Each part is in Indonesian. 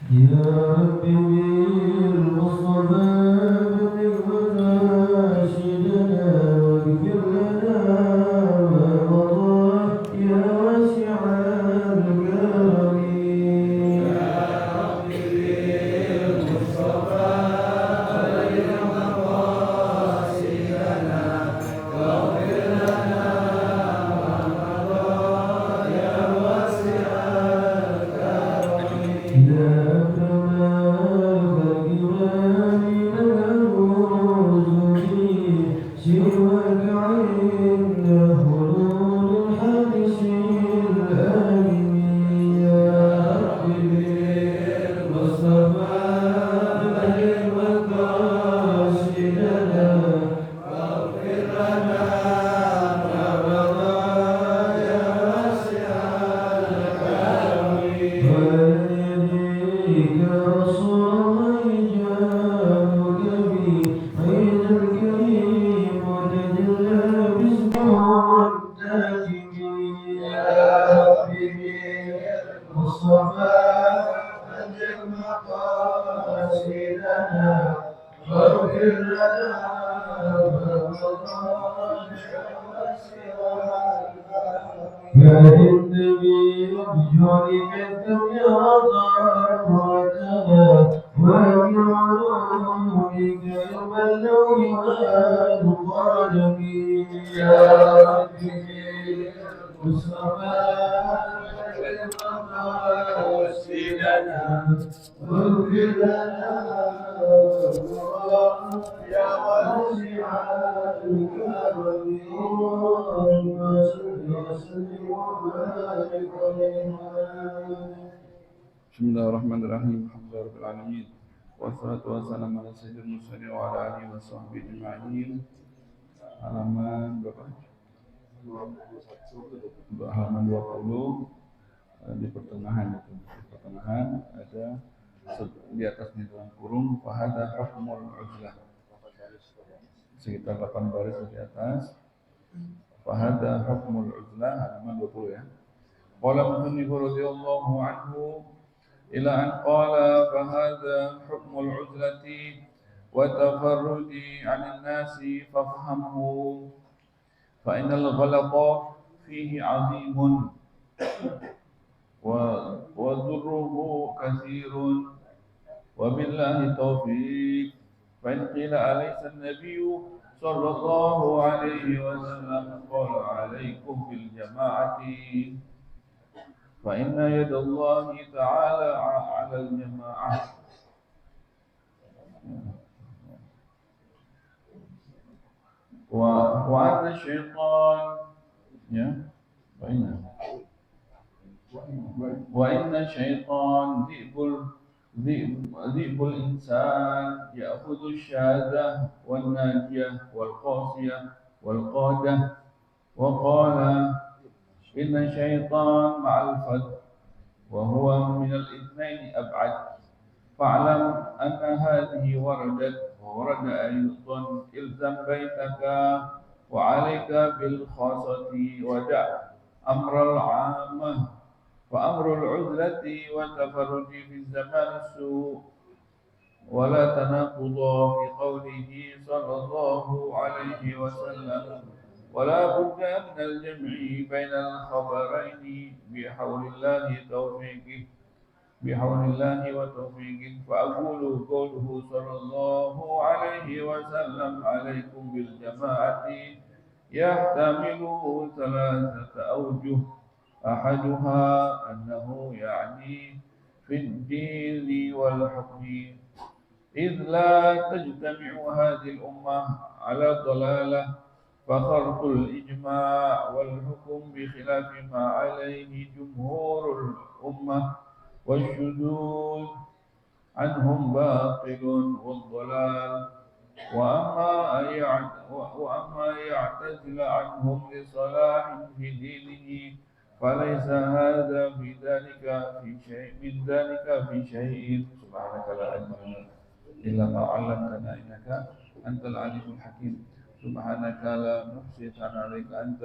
يا رب بالمصطفى بلغ مناشدنا واغفر لنا ما مضى يا واسع الكرم. يا رب بالمصطفى بلغ مقاصدنا واغفر لنا ما مضى يا واسع الكرم. يا سواك عند حلول الحادث الآلم. يا رب بالمصطفى بلغ مقاصدنا واغفر لنا ما مضى يا واسع الكرم. ويديك رسول الله جابك بحين الكريم وتجلى باسمه التاجم. يا ربي بالمصطفى بلغ مقاصدنا واغفر لنا ما مضى يا واسع فإن بجودك الدنيا ضرتنا وبعلومك يوم اللوم والظلم. يا ربي مصطفى وسيلنا واغفر لنا يا واسع الكرم. اللهم صل وسلم وبارك عليه. بسم الله الرحمن الرحيم. الحمد لله رب العالمين والصلاة والسلام على سيد المرسلين وعلى آله وصحبه أجمعين. Halaman berapa? Halaman 20 di pertengahan itu. Di pertengahan ada di atasnya dalam kurung fahada hukmul uzlah. Sekitar 8 baris di atas. Fahada hukmul uzlah halaman 20 ya. Qala musannif radhiyallahu anhu إلى أن قال فهذا حكم العزلة وتفرد عن الناس فافهمه فإن الغلط فيه عظيم وضره كثير وبالله التوفيق. فإن قيل أليس النبي صلى الله عليه وسلم قال عليكم بالجماعة فإن يد الله تعالى على الجماعة وأن الشيطان وإن الشيطان ذئب الإنسان يأخذ الشاذة والناجية والقاسية والقادة. وقال إن الشيطان مع الفد وهو من الاثنين أبعد. فاعلم أن هذه وردت وورد أيضا إلزم بيتك وعليك بالخاصة ودع أمر العامة. فأمر العزلة والتفرج في الزمان السوء ولا تناقض في قوله صلى الله عليه وسلم ولا بد من الجمع بين الخبرين بحول الله وتوفيقه. فأقول قوله صلى الله عليه وسلم عليكم بالجماعة يحتمل 3 أوجه. أحدها أنه يعني في الدين والحكم إذ لا تجتمع هذه الأمة على ضلالة فخرق الإجماع والحكم بخلاف ما عليه جمهور الأمة والشذوذ عنهم باطل والضلال. وأما يعتزل عنهم لصلاح في دينه فليس هذا في ذلك في شيء. سبحانك لا علم لنا إلا ما علمتنا إنك أنت العليم الحكيم. سبحانك لا نحصي ثناء عليك أنت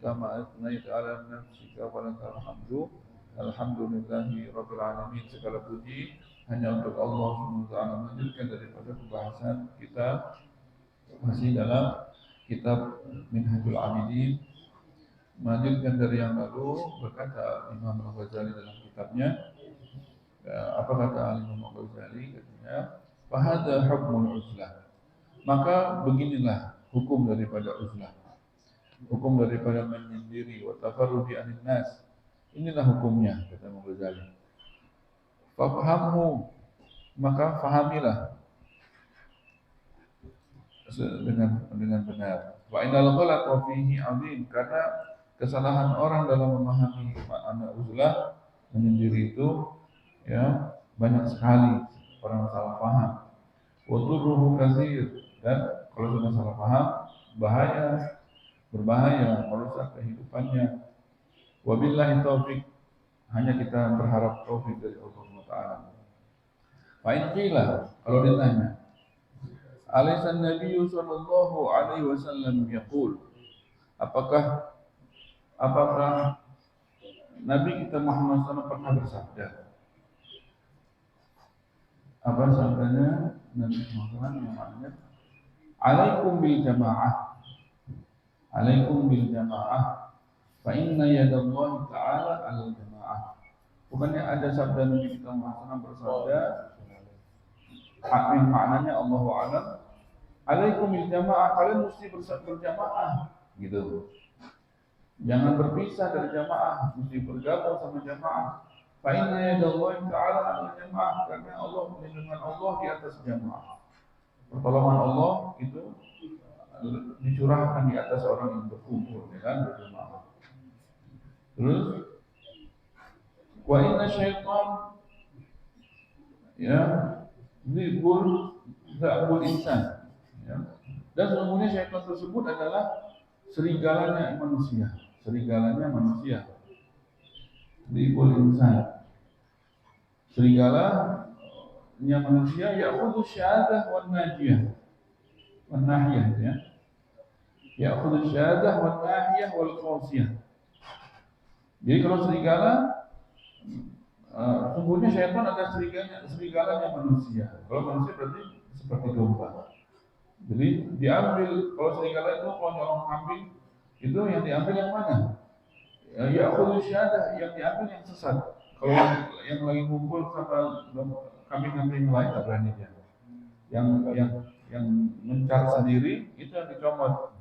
كما أثنيت على نفسك ولك الحمد Alhamdulillahi Rabbil Alamin. Segala puji hanya untuk Allah SWT. Melanjutkan daripada pembahasan kita masih dalam kitab Minhajul Abidin. Melanjutkan dari yang lalu, berkata Imam Al-Ghazali dalam kitabnya, apa kata Imam Al-Ghazali? Katanya, fahadha hukmul uzlah. Maka beginilah hukum daripada uzlah, hukum daripada menyendiri, wa tafarrudi anin nas. Inilah hukumnya, kata Imam Ghazali. Fahamhu, maka fahamilah dengan benar. Wa innal ghalata fihi 'azim, karena kesalahan orang dalam memahami makna uzlah, menyendiri itu ya banyak sekali orang salah paham. Wa dhurruhu katsir, dan kalau sudah salah paham berbahaya, merusak kehidupannya. Wabillahi taufik, hanya kita berharap taufik dari Allah Taala. Fa in qila, kalau ditanya, alaysa Nabi sallallahu alaihi wasallam yaqul, apakah Nabi kita Muhammad SAW pernah bersabda? Apa sabdanya Nabi Muhammad yang maknanya alaikum bil jamaah, alaikum bil jamaah, fa inna yadallahi ta'ala 'alal jamaah. Bukannya ada sabda Nabi kita Muhammad bersabda, yang maknanya Allahu a'lam, alaikum bil jamaah, kalian mesti berjamaah gitu. Jangan berpisah dari jamaah, mesti bergabung sama jamaah. Fa inna yadallahi ta'ala 'alal jamaah, karena Allah, perlindungan Allah di atas jamaah. Pertolongan Allah itu dicurahkan di atas orang yang berkumpul dengan berjamaah. Terus wa inna syaitan ya zibul insan ya. Dan sesungguhnya syaitan tersebut adalah serigalanya manusia, serigalanya manusia. Zibul insan, serigalanya manusia, ya'khudhu syahadah wan najiyah, wan nahiyah ya. Ya'khudhu syahadah wan nahiyah wal qasiyah. Jadi kalau serigala, sungguhnya syaitan ada serigalanya manusia. Kalau manusia berarti seperti domba. Jadi diambil, kalau serigala itu kalau nyolong kambing, itu yang diambil yang mana? Ya khudhu syahadah, yang diambil yang sesat. Kalau yang lagi ngumpul sama kambing-kambing lain tak berani dia. Yang mencar sendiri itu yang dicomot.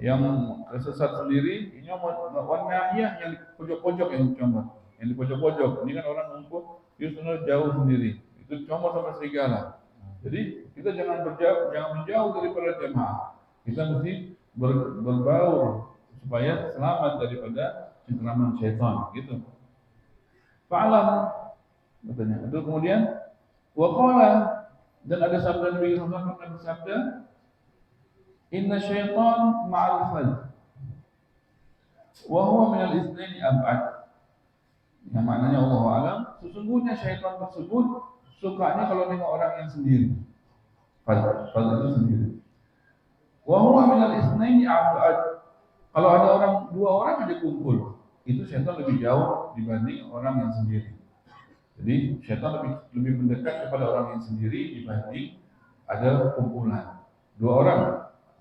Yang sesat sendiri, ini warnanya yang di pojok-pojok yang dicomot. Yang di pojok-pojok, ini kan orang ngumpul, dia sebenarnya jauh sendiri. Itu dicomot sama serigala. Jadi kita jangan menjauh daripada jamaah. Kita mesti berbaur supaya selamat daripada cengkeraman syaitan, gitu. Fa'alam, katanya. Itu kemudian waqala, dan ada sabda Nabi Muhammad pernah bersabda, inna syaitan ma'al fadl wa huwa minal itsnaini ab'ad. Yang maknanya Allahu a'lam, sesungguhnya syaitan tersebut sukanya kalau nengok orang yang sendiri. Fadl itu sendiri. Wa huwa minal itsnaini ab'ad. Kalau ada dua orang aja kumpul, itu syaitan lebih jauh dibanding orang yang sendiri. Jadi syaitan lebih mendekat kepada orang yang sendiri dibanding ada kumpulan. Dua orang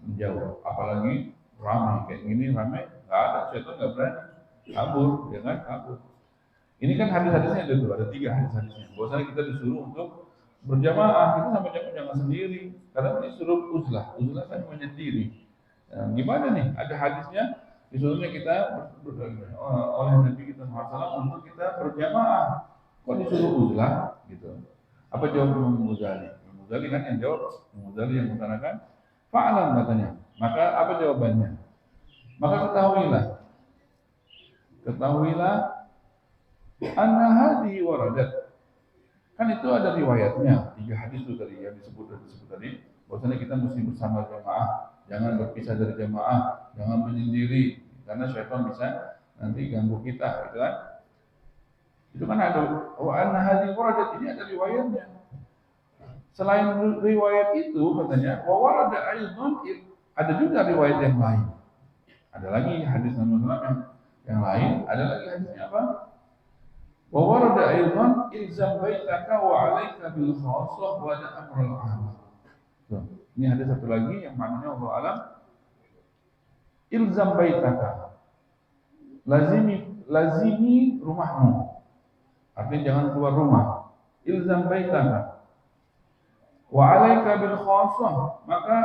menjauh, apalagi ramai kayak gini, ramai nggak ada, syaitan nggak berani kabur, ya kan, kabur. Ini kan hadis-hadisnya ada 3 hadis-hadisnya. Bahwasanya kita disuruh untuk berjamaah, kita sama jamaah jangan sendiri, karena ini disuruh uzlah kan menyendiri. Nah, gimana nih? Ada hadisnya disuruhnya kita oleh Nabi kita Muhammad untuk kita berjamaah. Kok disuruh uzlah gitu? Apa jawab Imam Ghazali? Imam Ghazali kan yang jawab, Imam Ghazali yang mengatakan fa'alam, katanya. Maka apa jawabannya? Maka ketahuilah anna hadhihi waradat. Kan itu ada riwayatnya, 3 hadis itu tadi yang disebut tadi, bahwasanya kita mesti bersama jamaah. Jangan berpisah dari jamaah, jangan menyendiri, karena syaitan bisa nanti ganggu kita, gitu kan? Itu kan ada wa anna hadhihi waradat, ini ada riwayatnya. Selain riwayat itu katanya wa warada aidan, ada juga riwayat yang lain. Ada lagi hadis Nabi sallallahu alaihi wasallam yang lain, ada lagi hadisnya apa? Wa warada aidan ilzam baitaka wa 'alaika bil khassah wa da amrul 'am. Ini ada satu lagi yang maknanya Allah alam. Ilzam baitaka. Lazimi rumahmu. Artinya jangan keluar rumah. Ilzam baitaka. Wa 'alaika bil khassah, maka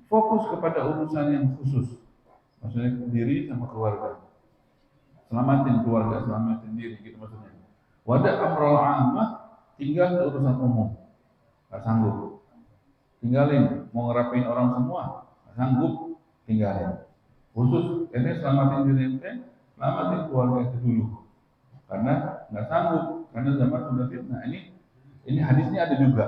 fokus kepada urusan yang khusus. Maksudnya diri sama keluarga. Selamatin keluarga, selamatin diri gitu maksudnya. Wada amrul 'ammah, tinggal urusan umum. Enggak sanggup. Tinggalin, mau ngerapain orang semua, enggak sanggup, tinggalin. Khusus ini selamatin diri ente, selamatin keluarga itu dulu. Karena enggak sanggup, karena zaman sudah fitnah. Ini hadisnya ada juga.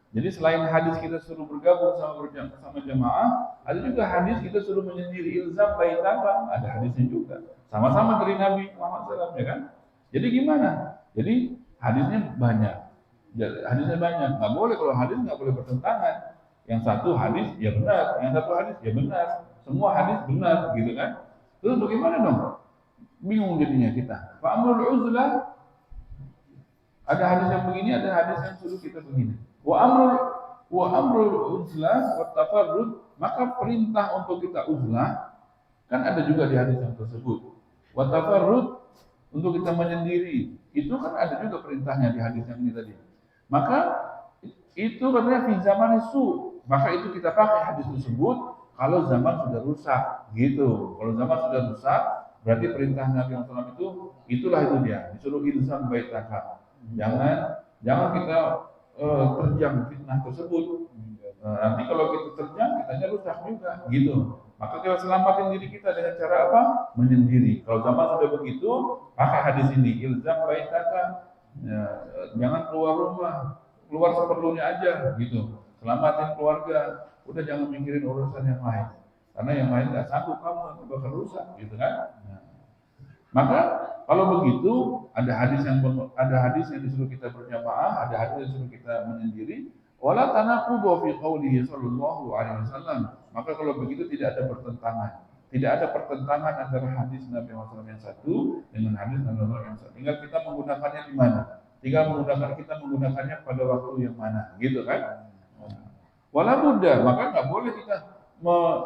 Jadi selain hadis kita suruh bergabung sama jamaah, ada juga hadis kita suruh menyendiri, ilzam baitaka, ada hadisnya juga. Sama-sama dari Nabi Muhammad SAW, ya kan? Jadi gimana? Jadi hadisnya banyak. Hadisnya banyak. Nggak boleh, kalau hadis nggak boleh bertentangan. Yang satu hadis ya benar, yang satu hadis ya benar. Semua hadis benar, gitu kan? Terus bagaimana dong? Bingung jadinya kita. Fa'amrul uzlah, ada hadis yang begini, ada hadis yang suruh kita begini. Wa amrul uzlah wa tafarrud, maka perintah untuk kita uzlah kan ada juga di hadis yang tersebut. Wa tafarrud, untuk kita menyendiri, itu kan ada juga perintahnya di hadis yang ini tadi. Maka itu katanya fi zaman su, maka itu kita pakai hadis tersebut kalau zaman sudah rusak, gitu. Kalau zaman sudah rusak, berarti perintah Nabi SAW itulah itu dia, disuruh ilzam baitaka. Jangan kita terjang fitnah tersebut. Nanti kalau kita terjang, kitanya rusak juga, gitu. Maka kita selamatin diri kita dengan cara apa? Menyendiri. Kalau zaman sudah begitu, pakai hadis ini, ilzam baitaka. Ya, jangan keluar rumah, keluar seperlunya aja, gitu. Selamatin keluarga. Udah jangan mikirin urusan yang lain. Karena yang lain nggak sanggup, kamu bakal rusak, gitu kan? Nah. Maka kalau begitu ada hadis yang disuruh kita berjamaah, ada hadis yang disuruh kita menyendiri. Wala tanaqudu fi qoulihi sallallahu alaihi wasallam. Maka kalau begitu tidak ada pertentangan. Tidak ada pertentangan antara hadis Nabi Muhammad yang satu dengan hadis Nabi Muhammad yang satu. Tinggal kita menggunakannya di mana? Tinggal kita menggunakannya pada waktu yang mana, gitu kan? Wala budda, maka nggak boleh kita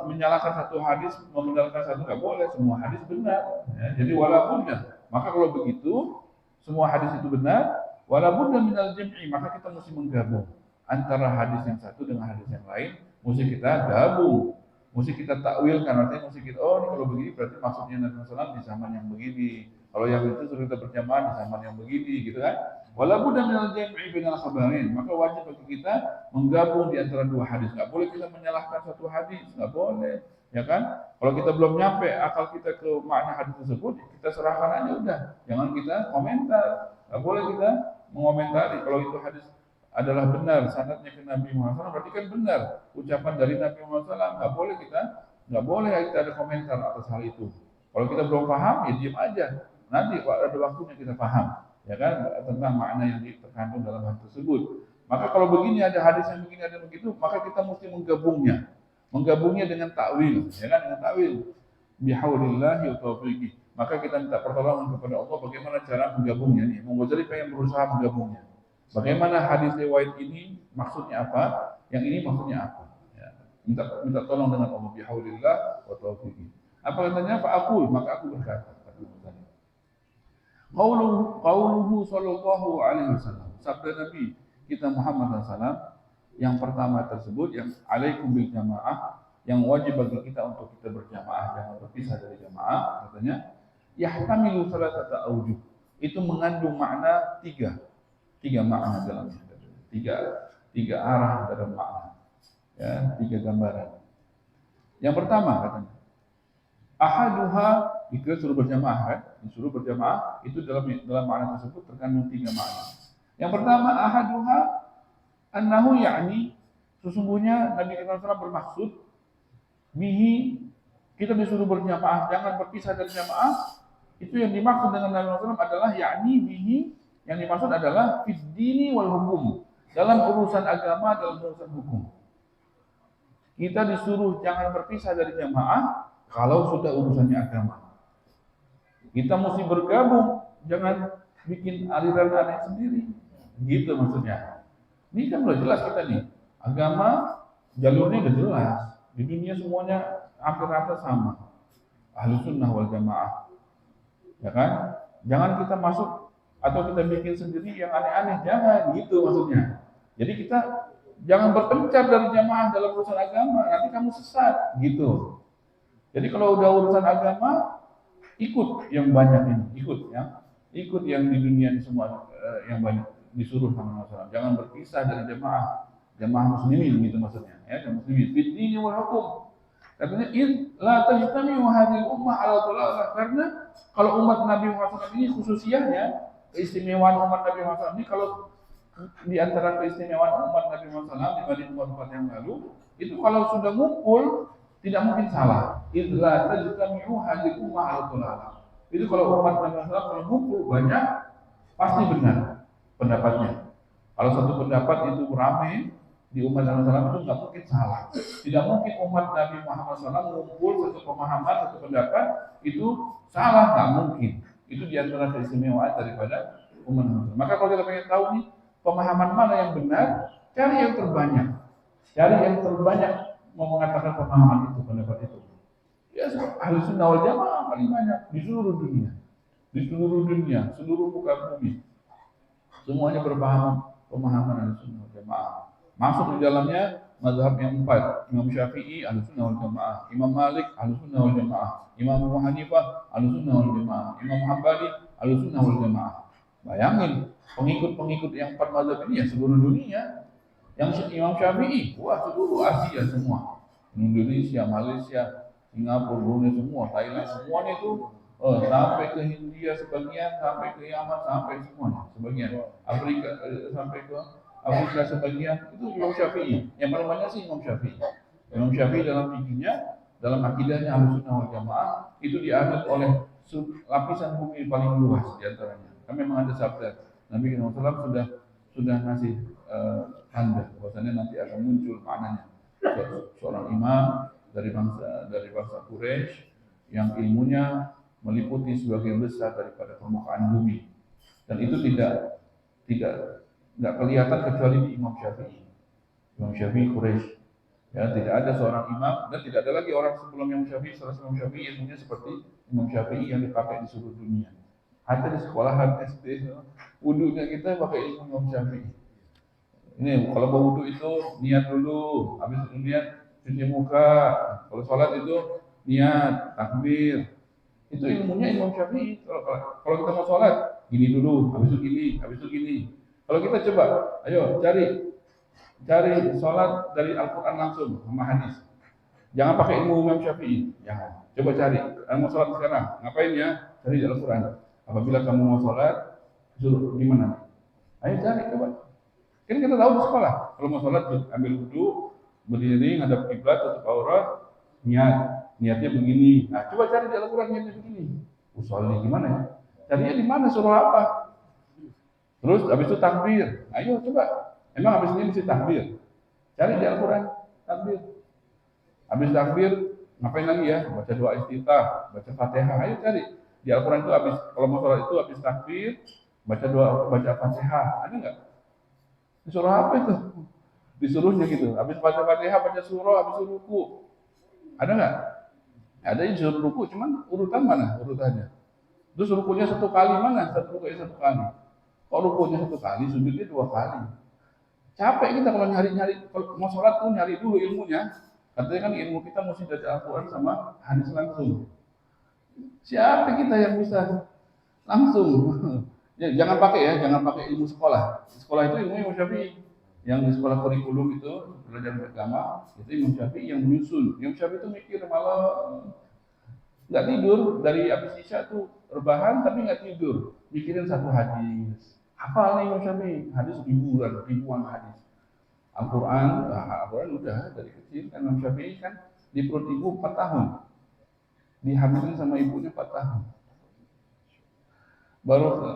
menyalahkan satu hadis, membenarkan satu, nggak boleh. Semua hadis benar. Ya, jadi wala budda. Maka kalau begitu semua hadis itu benar, wala budda minal jam'i, maka kita mesti menggabung antara hadis yang satu dengan hadis yang lain, mesti kita gabung, mesti kita takwilkan, artinya mesti kita, oh ini kalau begini berarti maksudnya Nabi SAW di zaman yang begini, kalau yang itu suruh kita berjamaah di zaman yang begini, gitu kan? Wala budda minal jam'i bainal khabarin, maka wajib bagi kita menggabung di antara dua hadis. Nggak boleh kita menyalahkan satu hadis, nggak boleh, ya kan? Kalau kita belum nyampe akal kita ke makna hadis tersebut, kita serahkan aja udah, jangan kita komentar, nggak boleh kita mengomentari. Kalau itu hadis adalah benar, sanadnya ke Nabi Muhammad SAW, berarti kan benar ucapan dari Nabi Muhammad SAW. Nggak boleh kita ada komentar atas hal itu. Kalau kita belum paham, ya diam aja. Nanti ada waktunya kita paham, ya kan, tentang makna yang terkandung dalam hal tersebut. Maka kalau begini ada hadis yang begini ada begitu, maka kita mesti menggabungnya dengan takwil, ya kan, dengan takwil. Bihaulillahi wa taufiqih. Maka kita minta pertolongan kepada Allah bagaimana cara menggabungnya nih. Mungkin pengen berusaha menggabungnya. Bagaimana hadis riwayat ini maksudnya apa, yang ini maksudnya apa? Ya. Minta tolong dengan Allah, bihaulillah wa taufiqih. Apa katanya? Fa'aqul, maka aku berkata. Qauluhu sallallahu alaihi wasallam. Sabda Nabi kita Muhammad SAW yang pertama tersebut, yang alaikum bil jamaah, yang wajib bagi kita untuk kita berjamaah, jangan berpisah dari jamaah, katanya yahtamilu salatata aujuh. Itu mengandung makna tiga makna dalamnya, tiga arah dalam makna, ya, tiga gambaran. Yang pertama katanya, ahaduha, kita suruh berjamaah kan, disuruh berjamaah, itu dalam makna tersebut terkandung tiga makna. Yang pertama, ahaduha annahu ya'ni, sesungguhnya Nabi SAW bermaksud bihi, kita disuruh berjamaah, jangan berpisah dari jamaah. Itu yang dimaksud dengan Nabi SAW adalah ya'ni bihi, yang dimaksud adalah fid-dini wal hukum, dalam urusan agama, dalam urusan hukum. Kita disuruh jangan berpisah dari jamaah kalau sudah urusannya agama. Kita mesti bergabung, jangan bikin aliran aneh sendiri. Gitu maksudnya. Ini kan udah jelas kita nih. Agama jalurnya udah jelas. Di dunia semuanya hampir rata sama. Ahlus sunnah wal jamaah. Ya kan? Jangan kita masuk atau kita bikin sendiri yang aneh-aneh. Jangan gitu maksudnya. Jadi kita jangan berpencar dari jamaah dalam urusan agama. Nanti kamu sesat gitu. Jadi kalau udah urusan agama, ikut yang banyak ini, ikut yang di dunia ini semua yang banyak disuruh sama Rasulullah. Jangan berpisah dari jamaah muslimin gitu maksudnya, ya, jamaah muslimin. Fitni wal hukum. Katanya la tajtami'u hadhihi ummah ala dhalalah, karena kalau umat Nabi Muhammad SAW ini khususiyahnya, keistimewaan umat Nabi Muhammad SAW ini, kalau di antara keistimewaan umat Nabi Muhammad SAW dibanding umat-umat yang lalu, itu kalau sudah ngumpul tidak mungkin salah. Idza tajtami'u hadhihi ummah ala dhalalah. Itu kalau umat Nabi Muhammad SAW kalau ngumpul banyak pasti benar pendapatnya. Kalau satu pendapat itu ramai di umat Nabi Muhammad SAW itu nggak mungkin salah. Tidak mungkin umat Nabi Muhammad SAW mengumpul satu pemahaman, satu pendapat itu salah, nggak mungkin. Itu diantara keistimewaan daripada umat Nabi SAW. Maka kalau kita pengen tahu nih pemahaman mana yang benar, cari yang terbanyak. Cari yang terbanyak mau mengatakan pemahaman itu, pendapat itu. Ya, Ahlus Sunnah wal Jamaah paling banyak di seluruh dunia. Di seluruh dunia, seluruh muka bumi. Semuanya pemahaman Ahlus Sunnah wal Jamaah. Masuk di dalamnya mazhab yang 4, Imam Syafi'i Ahlus Sunnah wal Jamaah, Imam Malik Ahlus Sunnah wal Jamaah, Imam Abu Hanifah Ahlus Sunnah wal Jamaah, Imam Hambali Ahlus Sunnah wal Jamaah. Bayangin, pengikut-pengikut yang 4 mazhab ini ya seluruh dunia. Yang Imam Syafi'i, wah seluruh Asia semua. Indonesia, Malaysia, Singapura, Brunei semua, Thailand semuanya itu sampai ke Hindia sebagian, sampai ke Yaman, sampai semuanya sebagian. Afrika sampai ke Afrika sebagian, itu Imam Syafi'i. Yang paling banyak sih Imam Syafi'i. Imam Syafi'i dalam fikihnya, dalam akidahnya Ahlus Sunnah wal Jamaah itu dianut oleh lapisan bumi paling luas diantaranya. Kan memang ada sabda Nabi SAW sudah ngasih tanda bahwasanya nanti akan muncul maknanya seorang imam dari bangsa Quraisy yang ilmunya meliputi sebagian besar daripada permukaan bumi, dan itu tidak kelihatan kecuali di Imam Syafi'i Quraisy. Ya, tidak ada seorang imam dan tidak ada lagi orang sebelum Imam Syafi'i, setelah Imam Syafi'i ilmunya seperti Imam Syafi'i yang dipakai di seluruh dunia. Hatta di sekolahan SD, wudunya kita pakai ilmu Imam Syafi'i. Ini kalau mau wudhu itu niat dulu, habis itu niat cuci muka. Kalau sholat itu niat takbir. Itu ilmunya Imam Syafi'i. Kalau kita mau sholat, gini dulu, habis itu gini. Kalau kita coba, ayo cari sholat dari Al-Quran langsung sama hadis. Jangan pakai ilmu Imam Syafi'i. Jangan. Coba cari. Kamu mau sholat sekarang, ngapain ya? Cari di Al-Quran. Apabila kamu mau sholat, suruh gimana? Ayo cari, coba. Kan kita tahu di sekolah, kalau mau sholat ambil wudhu, berdiri, ngadap kiblat, tutup aurat, niatnya begini. Nah, coba cari di Al-Quran niatnya begini. Usolnya gimana ya? Carinya di mana? Surah apa? Terus habis itu takbir. Ayo coba. Emang habis ini mesti takbir. Cari di Al-Quran takbir. Habis takbir ngapain lagi ya? Baca doa iftitah, baca Fatihah. Ayo cari di Al-Quran itu habis kalau mau sholat itu habis takbir, baca Fatihah. Ada nggak? Disuruh apa itu? Disuruhnya gitu. Habis baca Fatihah, baca surah, habis itu ruku. Ada nggak? Ada yang disuruh ruku, cuman urutan mana urutannya? Terus rukunya satu kali mana? Rukunya satu kali. Kok rukunya satu kali, sujudnya 2 kali? Capek kita kalau nyari-nyari, kalau mau sholat tuh nyari dulu ilmunya. Katanya kan ilmu kita mesti dari Al-Quran sama hadis langsung. Siapa kita yang bisa langsung? Ya, jangan pakai ilmu sekolah. Sekolah itu ilmu Imam Syafi'i. Yang di sekolah kurikulum itu belajar agama, itu Imam Syafi'i yang menyusun. Imam Syafi'i itu mikir malah nggak tidur dari habis isya tuh rebahan tapi nggak tidur, mikirin satu hadis. Hafal nih Imam Syafi'i, hadis ribuan hadis. Al-Quran udah dari kecil kan. Imam Syafi'i kan di perut ibu 4 tahun, dihamilin sama ibunya 4 tahun.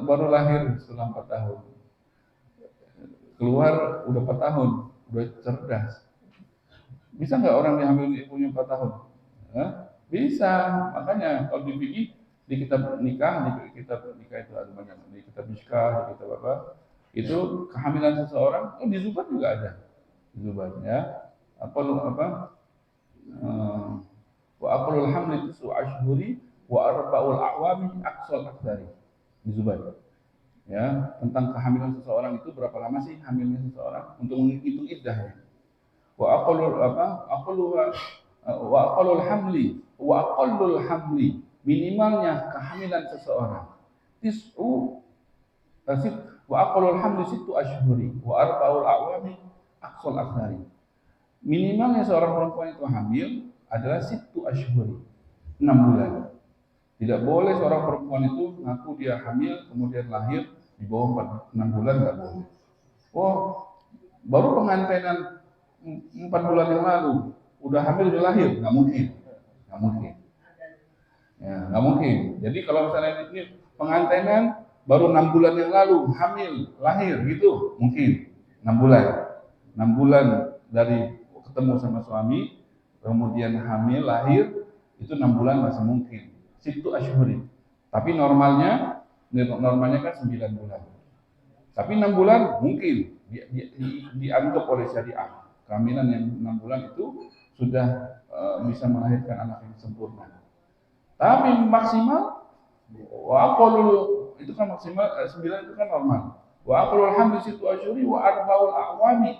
Baru lahir setelah 4 tahun. Keluar udah 4 tahun, udah cerdas. Bisa nggak orang dihamil ibunya 4 tahun? Hah? Bisa. Makanya kalau di fikih di kitab nikah itu ada banyak, di kitab nikah, di kitab apa, itu kehamilan seseorang, di Zubat juga ada, Zubat ya, apa wa aqlul hamli tisu ashhuri wa arba'ul a'wami aqsal aktsari, di Zubat ya, tentang kehamilan seseorang itu berapa lama sih hamilnya seseorang untuk menghitung iddahnya. Wa aqallul hamli minimalnya kehamilan seseorang wa aqallul hamli sittu ashhuri wa arba'ul a'wami aqsal aktsari. Minimalnya seorang perempuan itu hamil adalah sittu ashhuri, 6 bulan. Tidak boleh seorang perempuan itu ngaku dia hamil kemudian lahir di bawah 6 bulan, nggak boleh. Oh, baru pengantinan 4 bulan yang lalu udah hamil udah lahir, nggak mungkin ya, nggak mungkin. Jadi kalau misalnya ini pengantinan baru 6 bulan yang lalu hamil lahir gitu, mungkin 6 bulan dari ketemu sama suami kemudian hamil lahir, itu 6 bulan masih mungkin, situ ashhuri. Tapi normalnya kan 9 bulan. Tapi 6 bulan mungkin dianggap oleh syariah kehamilan yang 6 bulan itu sudah bisa melahirkan anak yang sempurna. Tapi maksimal itu kan maksimal 9 itu kan normal. Wa aqlul hamli situ ashhuri wa arba'ul a'wami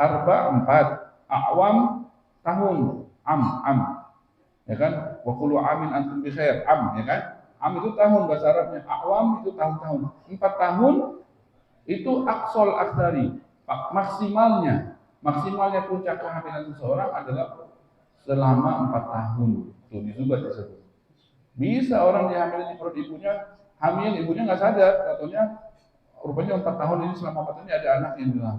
empat a'wam tahun am ya kan, wa kullu amin antum bi khair, ya kan, am itu tahun bahasa Arabnya, a'wam itu tahun-tahun. 4 tahun itu aqsal aktsari, maksimalnya puncak kehamilan seseorang adalah selama 4 tahun. Tuh di Zubat disebut. Bisa orang dihamilin di perut ibunya, ibunya nggak sadar, katanya rupanya 4 tahun ini, selama 4 tahun ini ada anak yang bilang,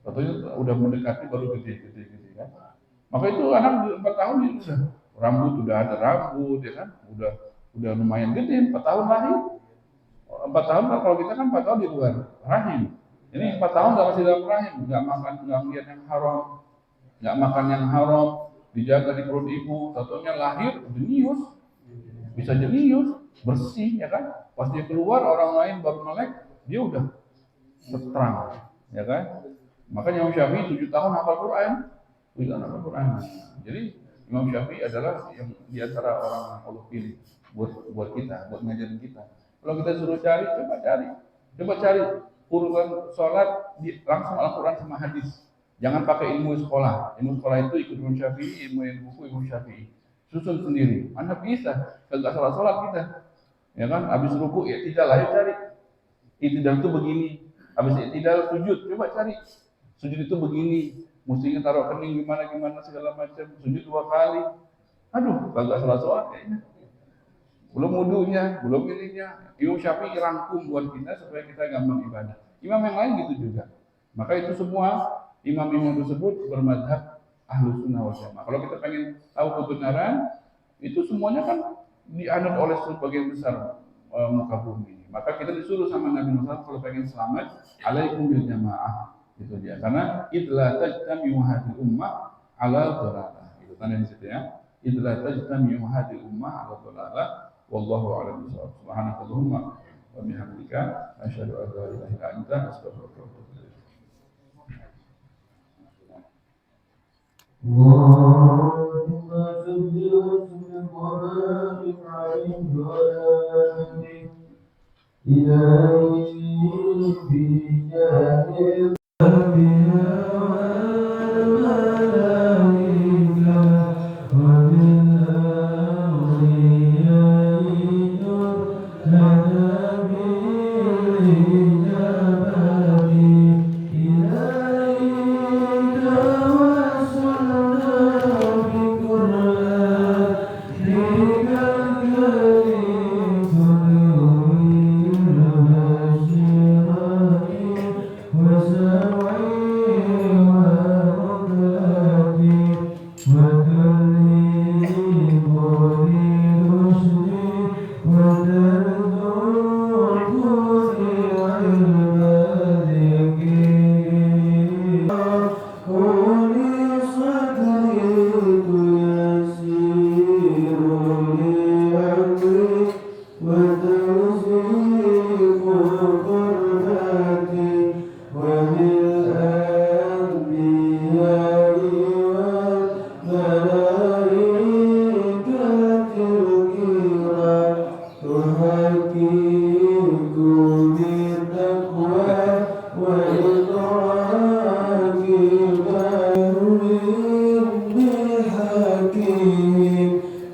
katanya udah mendekati baru gede kan. Maka itu anak 4 tahun itu udah ada rambut ya kan, udah lumayan gede, 4 tahun lahir. 4 tahun kan, kalau kita kan 4 tahun di luar rahim. Ini 4 tahun nggak masih dalam rahim, nggak lihat yang haram, nggak makan yang haram, dijaga di perut ibu, katanya lahir jenius, bisa jenius, bersih ya kan. Pas dia keluar orang lain baru melek, dia udah terang ya kan. Makanya Imam Syafi'i 7 tahun hafal Quran. Jadi Imam Syafi'i adalah yang di antara orang yang Allah pilih buat kita, buat ngajarin kita. Kalau kita suruh cari, coba cari urutan sholat langsung Al-Quran sama hadis. Jangan pakai ilmu sekolah. Ilmu sekolah itu ikut Imam Syafi'i, ilmu buku Imam Syafi'i. Susun sendiri. Mana bisa? Kagak salah sholat kita. Ya kan? Habis ruku ya tidak lah, cari. I'tidal itu begini. Habis i'tidal sujud, coba cari. Sujud itu begini. Mestinya taruh kening gimana segala macam. Sujud 2 kali. Aduh, kagak salah sholat kayaknya. Belum wudunya, belum ininya. Imam Syafi'i rangkum buat kita supaya kita gampang ibadah. Imam yang lain gitu juga. Maka itu semua imam-imam tersebut bermadhab Ahlus Sunnah wal Jamaah. Kalau kita pengen tahu kebenaran, itu semuanya kan dianut oleh sebagian besar muka bumi. Maka kita disuruh sama Nabi Muhammad kalau pengen selamat, alaikum bil jamaah. Itu dia. Karena idla tajtami'u hadhihi ummah ala dhalalah. Itu tanda di situ ya. Idla tajtami'u hadhihi ummah ala dhalalah. Wallahu a'lam bishawab. Subhanakallahumma wa bihamdika asyhadu an la ilaha illa anta astaghfiruka wa atubu ilaik. اللهم صل وسلم وبارك عليه وعلى آله إلهي في جاهل was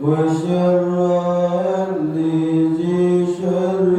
وشر ذي شر